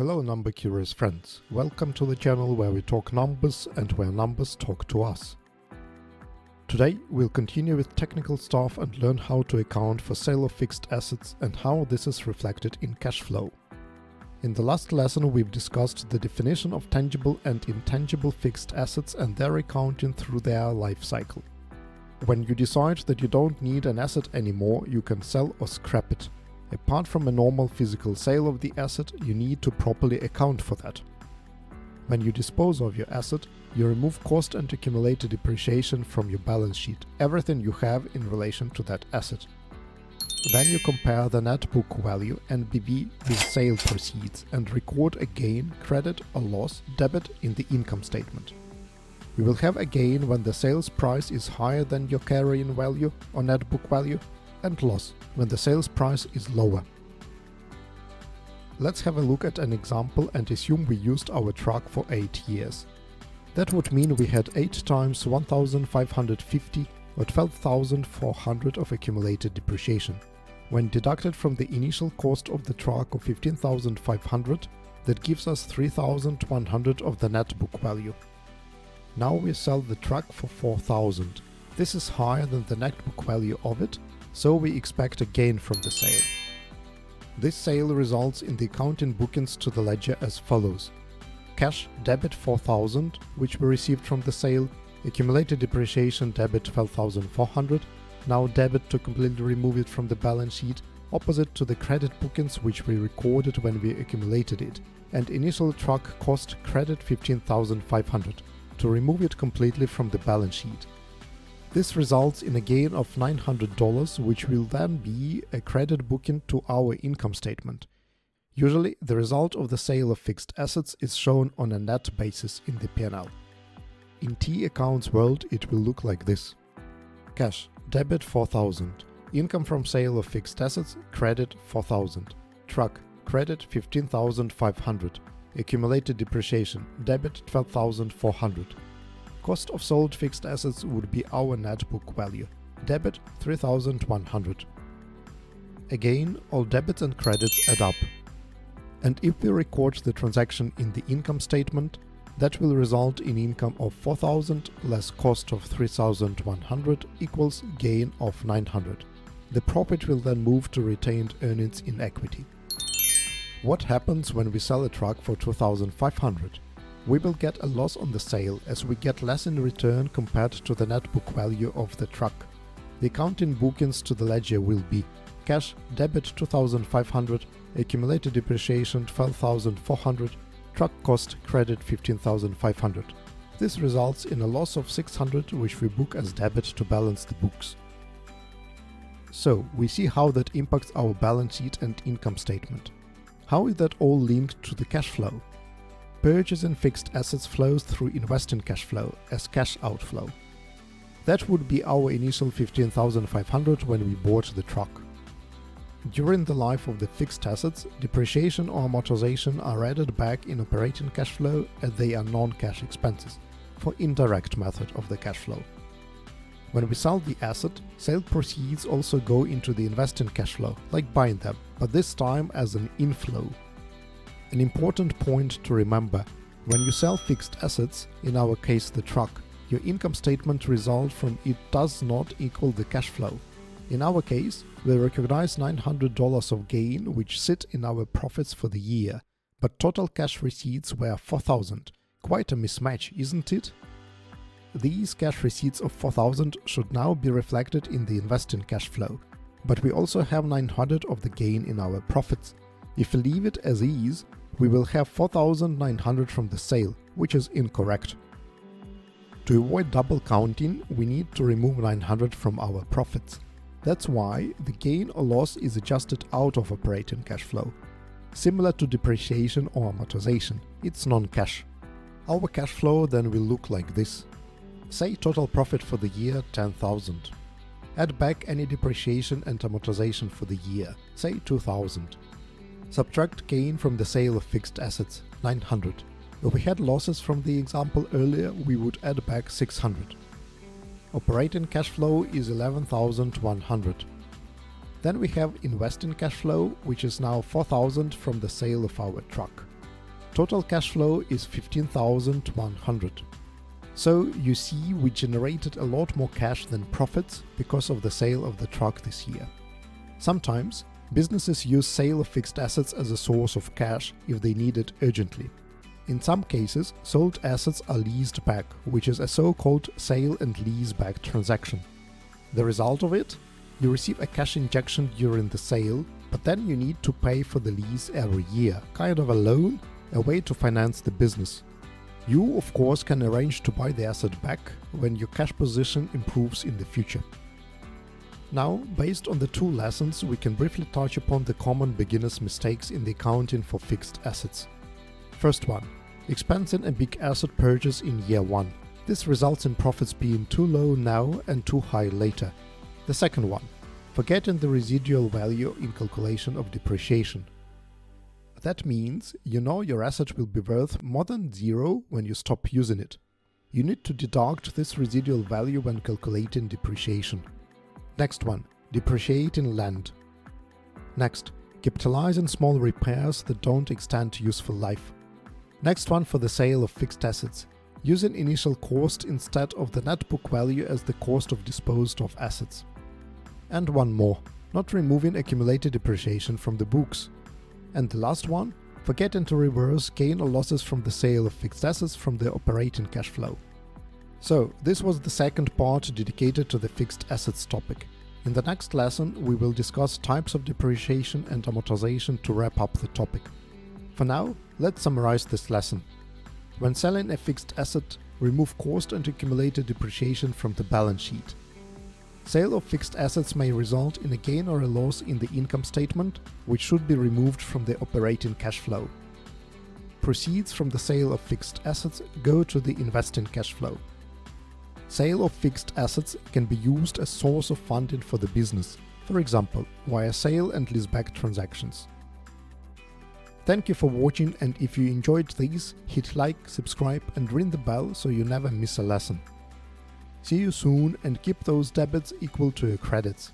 Hello number curious friends, welcome to the channel where we talk numbers and where numbers talk to us. Today we'll continue with technical stuff and learn how to account for sale of fixed assets and how this is reflected in cash flow. In the last lesson we've discussed the definition of tangible and intangible fixed assets and their accounting through their life cycle. When you decide that you don't need an asset anymore, you can sell or scrap it. Apart from a normal physical sale of the asset, you need to properly account for that. When you dispose of your asset, you remove cost and accumulated depreciation from your balance sheet, everything you have in relation to that asset. Then you compare the net book value (NBV) with sale proceeds and record a gain, credit or loss, debit in the income statement. You will have a gain when the sales price is higher than your carrying value or net book value, and loss when the sales price is lower. Let's have a look at an example and assume we used our truck for 8 years. That would mean we had 8 times 1,550 or 12,400 of accumulated depreciation. When deducted from the initial cost of the truck of 15,500, that gives us 3,100 of the net book value. Now we sell the truck for 4,000. This is higher than the net book value of it, so we expect a gain from the sale. This sale results in the accounting bookings to the ledger as follows. Cash debit 4,000, which we received from the sale, accumulated depreciation debit 12,400, now debit to completely remove it from the balance sheet, opposite to the credit bookings which we recorded when we accumulated it, and initial truck cost credit 15,500, to remove it completely from the balance sheet. This results in a gain of $900, which will then be a credit booking to our income statement. Usually, the result of the sale of fixed assets is shown on a net basis in the P&L. In T accounts world, it will look like this. Cash, debit 4,000. Income from sale of fixed assets, credit 4,000. Truck, credit 15,500. Accumulated depreciation, debit 12,400. Cost of sold fixed assets would be our net book value. Debit 3,100. Again, all debits and credits add up. And if we record the transaction in the income statement, that will result in income of 4,000 less cost of 3,100 equals gain of 900. The profit will then move to retained earnings in equity. What happens when we sell a truck for 2,500? We will get a loss on the sale as we get less in return compared to the net book value of the truck. The accounting bookings to the ledger will be cash debit 2,500, accumulated depreciation 12,400, truck cost credit 15,500. This results in a loss of 600 which we book as debit to balance the books. So we see how that impacts our balance sheet and income statement. How is that all linked to the cash flow? Purchasing fixed assets flows through investing cash flow as cash outflow. That would be our initial 15,500 when we bought the truck. During the life of the fixed assets, depreciation or amortization are added back in operating cash flow as they are non-cash expenses, for indirect method of the cash flow. When we sell the asset, sale proceeds also go into the investing cash flow, like buying them, but this time as an inflow. An important point to remember, when you sell fixed assets, in our case the truck, your income statement result from it does not equal the cash flow. In our case, we recognize $900 of gain which sit in our profits for the year, but total cash receipts were 4,000. Quite a mismatch, isn't it? These cash receipts of 4,000 should now be reflected in the investing cash flow, but we also have 900 of the gain in our profits. If we leave it as is, we will have 4,900 from the sale, which is incorrect. To avoid double counting, we need to remove 900 from our profits. That's why the gain or loss is adjusted out of operating cash flow. Similar to depreciation or amortization, it's non-cash. Our cash flow then will look like this. Say total profit for the year 10,000. Add back any depreciation and amortization for the year, say 2,000. Subtract gain from the sale of fixed assets, 900. If we had losses from the example earlier, we would add back 600. Operating cash flow is 11,100. Then we have investing cash flow, which is now 4,000 from the sale of our truck. Total cash flow is 15,100. So you see, we generated a lot more cash than profits because of the sale of the truck this year. Sometimes businesses use sale of fixed assets as a source of cash if they need it urgently. In some cases, sold assets are leased back, which is a so-called sale-and-lease back transaction. The result of it? You receive a cash injection during the sale, but then you need to pay for the lease every year, kind of a loan, a way to finance the business. You, of course, can arrange to buy the asset back when your cash position improves in the future. Now, based on the two lessons, we can briefly touch upon the common beginners' mistakes in the accounting for fixed assets. First one, expensing a big asset purchase in year one. This results in profits being too low now and too high later. The second one, forgetting the residual value in calculation of depreciation. That means you know your asset will be worth more than zero when you stop using it. You need to deduct this residual value when calculating depreciation. Next one, depreciating land. Next, capitalizing small repairs that don't extend useful life. Next one for the sale of fixed assets, using initial cost instead of the net book value as the cost of disposed of assets. And one more, not removing accumulated depreciation from the books. And the last one, forgetting to reverse gain or losses from the sale of fixed assets from the operating cash flow. So, this was the second part dedicated to the fixed assets topic. In the next lesson, we will discuss types of depreciation and amortization to wrap up the topic. For now, let's summarize this lesson. When selling a fixed asset, remove cost and accumulated depreciation from the balance sheet. Sale of fixed assets may result in a gain or a loss in the income statement, which should be removed from the operating cash flow. Proceeds from the sale of fixed assets go to the investing cash flow. Sale of fixed assets can be used as source of funding for the business, for example, via sale and leaseback transactions. Thank you for watching, and if you enjoyed these, hit like, subscribe and ring the bell so you never miss a lesson. See you soon and keep those debits equal to your credits.